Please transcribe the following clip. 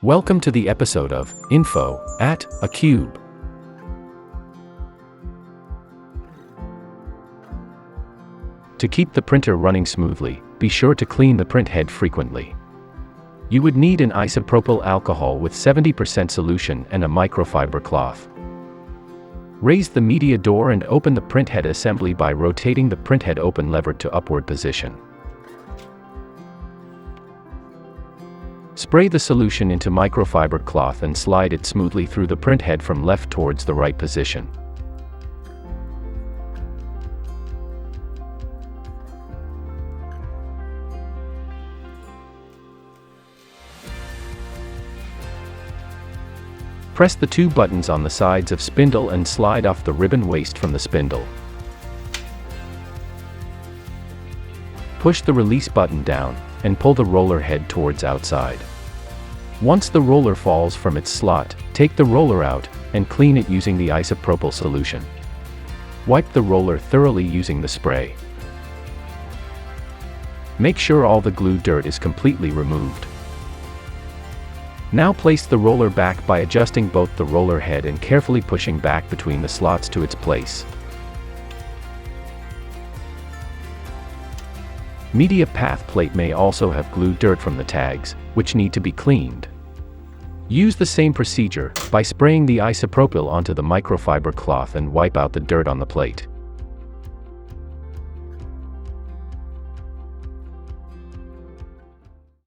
Welcome to the episode of Info at Acube. To keep the printer running smoothly, be sure to clean the print head frequently. You would need an isopropyl alcohol with 70% solution and a microfiber cloth. Raise the media door and open the printhead assembly by rotating the printhead open lever to upward position. Spray the solution into microfiber cloth and slide it smoothly through the printhead from left towards the right position. Press the two buttons on the sides of spindle and slide off the ribbon waste from the spindle. Push the release button down and pull the roller head towards outside. Once the roller falls from its slot, take the roller out and clean it using the isopropyl solution. Wipe the roller thoroughly using the spray. Make sure all the glue dirt is completely removed. Now place the roller back by adjusting both the roller head and carefully pushing back between the slots to its place. Media path plate may also have glue dirt from the tags, which need to be cleaned. Use the same procedure by spraying the isopropyl onto the microfiber cloth and wipe out the dirt on the plate.